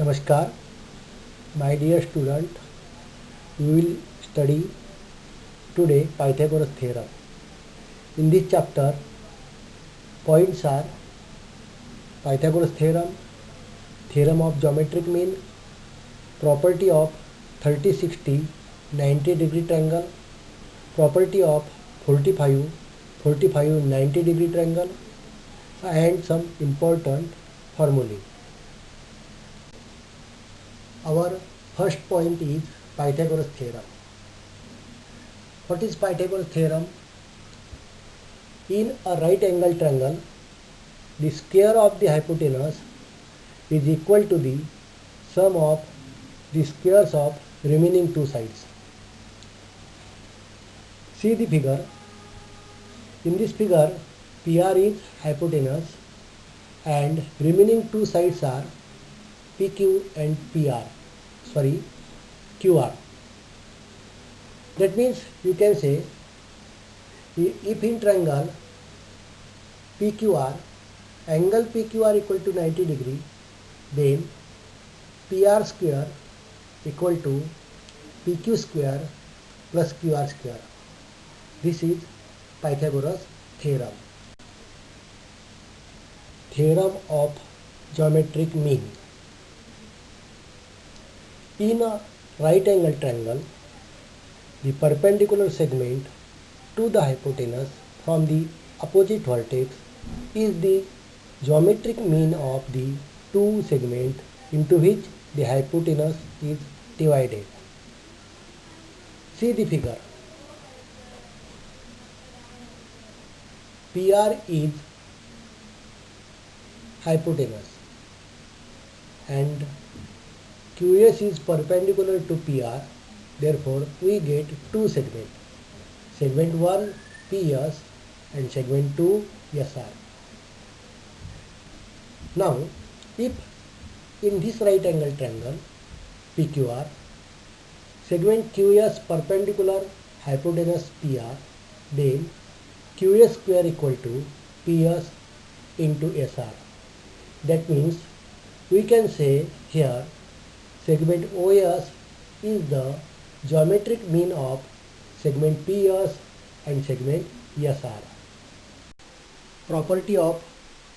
Namaskar, my dear student. We will study today Pythagoras theorem. In this chapter, points are Pythagoras theorem, theorem of geometric mean, property of 30, 60, 90 degree triangle, property of 45, 45, 90 degree triangle, and some important formulae. Our first point is Pythagoras theorem. What is Pythagoras theorem? In a right angle triangle, the square of the hypotenuse is equal to the sum of the squares of remaining two sides. See the figure. In this figure, PR is hypotenuse and remaining two sides are PQ and QR. That means you can say if in triangle PQR, angle PQR equal to 90 degree, then PR square equal to PQ square plus QR square. This is Pythagoras theorem. Theorem of geometric mean. In a right angle triangle, the perpendicular segment to the hypotenuse from the opposite vertex is the geometric mean of the two segments into which the hypotenuse is divided. See the figure. PR is hypotenuse and QS is perpendicular to PR. Therefore, we get two segments. Segment 1 PS and segment 2 SR. Now, if in this right angle triangle PQR, segment QS perpendicular hypotenuse PR, then QS square equal to PS into SR. That means we can say here segment OS is the geometric mean of segment PS and segment SR. Property of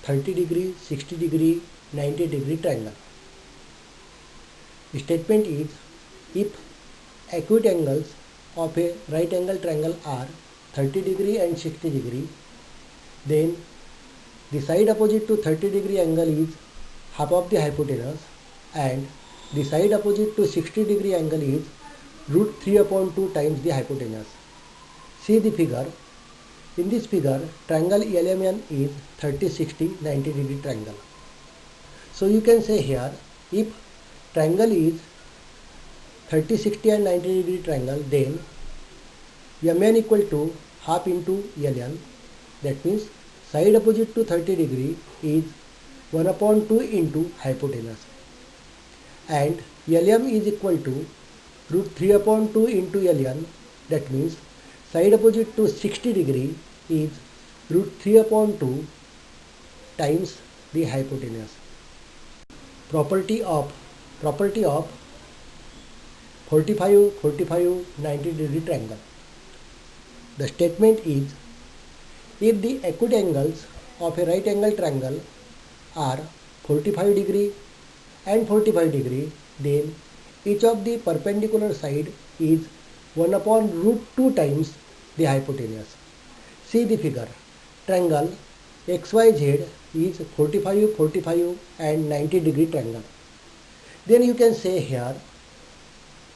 30 degree, 60 degree, 90 degree triangle. The statement is if acute angles of a right angle triangle are 30 degree and 60 degree, then the side opposite to 30 degree angle is half of the hypotenuse and the side opposite to 60 degree angle is root 3 upon 2 times the hypotenuse. See the figure. In this figure, triangle LMN is 30, 60, 90 degree triangle. So you can say here, if triangle is 30, 60 and 90 degree triangle, then MN equal to half into LN. That means side opposite to 30 degree is 1 upon 2 into hypotenuse. And LM is equal to root 3 upon 2 into LN. That means side opposite to 60 degree is root 3 upon 2 times the hypotenuse. Property of 45, 45, 90 degree triangle. The statement is if the acute angles of a right angle triangle are 45 degree and 45 degree, then each of the perpendicular side is 1 upon root 2 times the hypotenuse. See the figure. Triangle XYZ is 45, 45 and 90 degree triangle. Then you can say here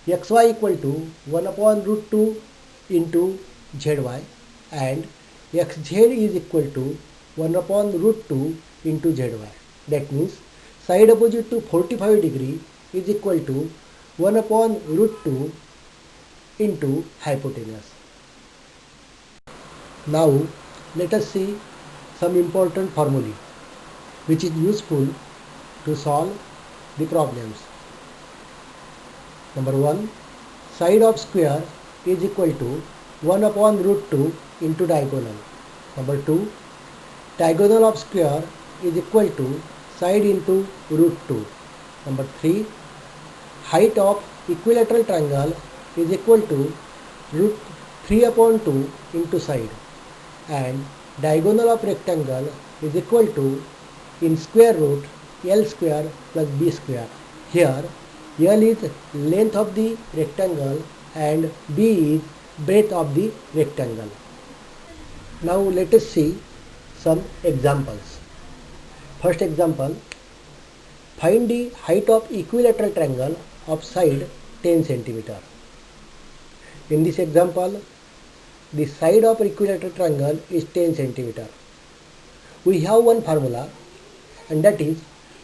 XY equal to 1 upon root 2 into ZY and XZ is equal to 1 upon root 2 into ZY. That means side opposite to 45 degree is equal to 1 upon root 2 into hypotenuse. Now let us see some important formulae which is useful to solve the problems. Number 1, side of square is equal to 1 upon root 2 into diagonal. Number 2, diagonal of square is equal to side into root 2. Number 3, height of equilateral triangle is equal to root 3 upon 2 into side, and diagonal of rectangle is equal to in square root L square plus B square. Here L is length of the rectangle and B is breadth of the rectangle. Now let us see some examples. First example, find the height of equilateral triangle of side 10 cm. In this example, the side of equilateral triangle is 10 cm. We have one formula, and that is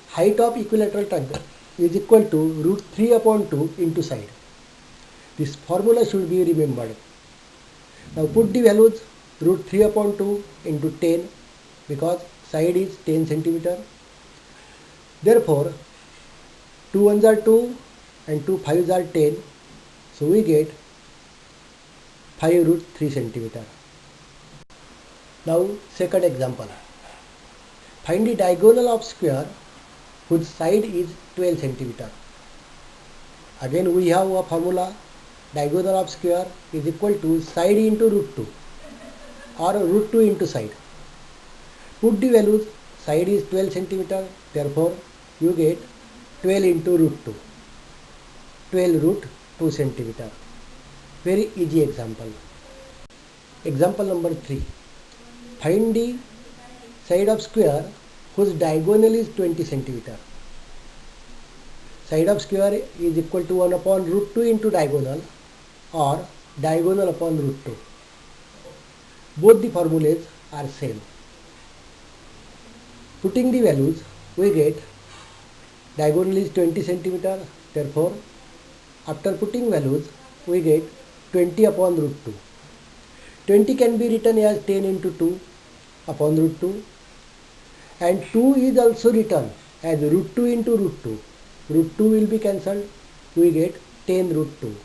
height of equilateral triangle is equal to root 3 upon 2 into side. This formula should be remembered. Now put the values root 3 upon 2 into 10 because side is 10 cm. Therefore, 2 ones are 2 and 2 5s are 10. So we get 5 root 3 cm. Now second example. Find the diagonal of square whose side is 12 cm. Again we have a formula, diagonal of square is equal to side into root 2 or root 2 into side. Put the values, side is 12 cm, therefore you get 12 into root 2, 12 root 2 cm. Very easy example. Example number 3. Find the side of square whose diagonal is 20 cm. Side of square is equal to 1 upon root 2 into diagonal or diagonal upon root 2. Both the formulas are same. Putting the values, we get diagonal is 20 cm, therefore after putting values we get 20 upon root 2. 20 can be written as 10 into 2 upon root 2, and 2 is also written as root 2 into root 2. Root 2 will be cancelled, we get 10 root 2.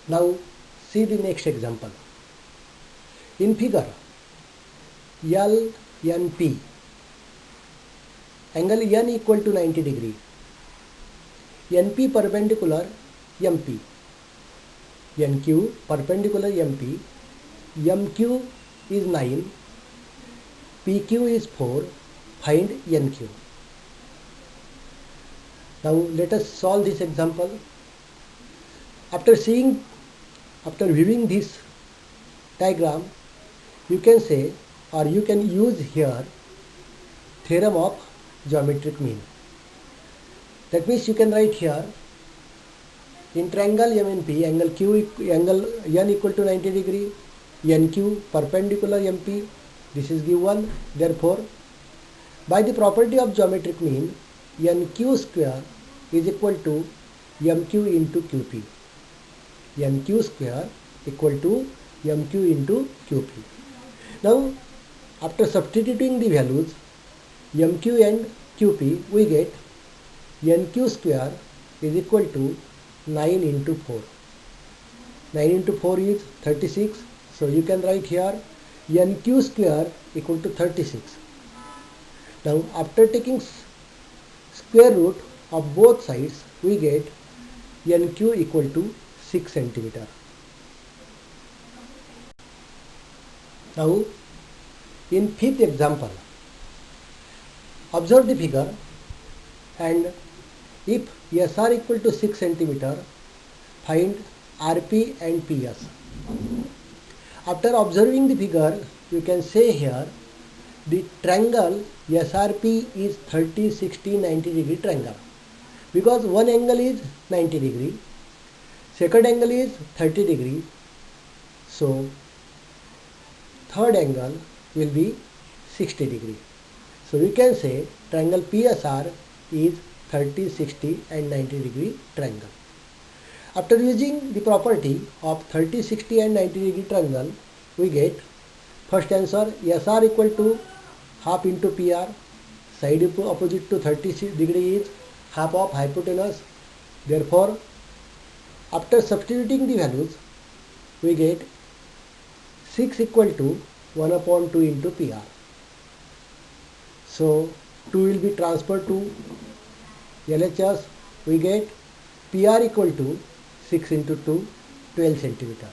Now see the next example. In figure LNP, angle N equal to 90 degree, NP perpendicular MP, NQ perpendicular MP, MQ is 9, PQ is 4, find NQ. Now let us solve this example. After viewing this diagram, you can say, or you can use here theorem of geometric mean. That means you can write here, in triangle MNP, angle N equal to 90 degree, NQ perpendicular MP, this is given. Therefore, by the property of geometric mean, NQ square is equal to MQ into QP. NQ square equal to MQ into QP. Now, after substituting the values MQ and QP, we get NQ square is equal to 9 into 4. 9 into 4 is 36. So you can write here NQ square equal to 36. Now after taking square root of both sides, we get NQ equal to 6 cm. Now in fifth example, observe the figure, and if SR equal to 6 cm, find RP and PS. After observing the figure, you can say here the triangle SRP is 30, 60, 90 degree triangle, because one angle is 90 degree, second angle is 30 degree, so third angle will be 60 degree. So we can say triangle PSR is 30, 60 and 90 degree triangle. After using the property of 30, 60 and 90 degree triangle, we get first answer SR equal to half into PR, side opposite to 30 degree is half of hypotenuse. Therefore, after substituting the values, we get 6 equal to 1 upon 2 into PR. So 2 will be transferred to LHS. We get PR equal to 6 into 2, 12 centimeter.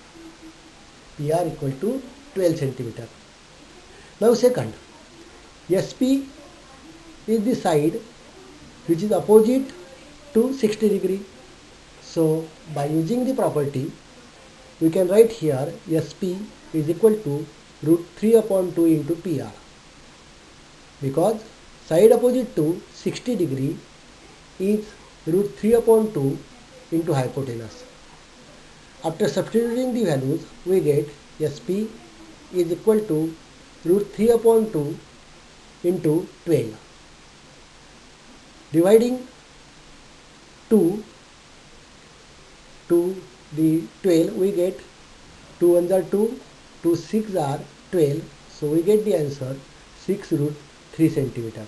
PR equal to 12 centimeter. Now second, SP is the side which is opposite to 60 degree. So by using the property, we can write here SP is equal to root 3 upon 2 into PR, because side opposite to 60 degree is root 3 upon 2 into hypotenuse. After substituting the values, we get SP is equal to root 3 upon 2 into 12. Dividing 2 to the 12, we get 2 1 are 2, 2 6 are 12. So we get the answer 6 root 3 centimeter.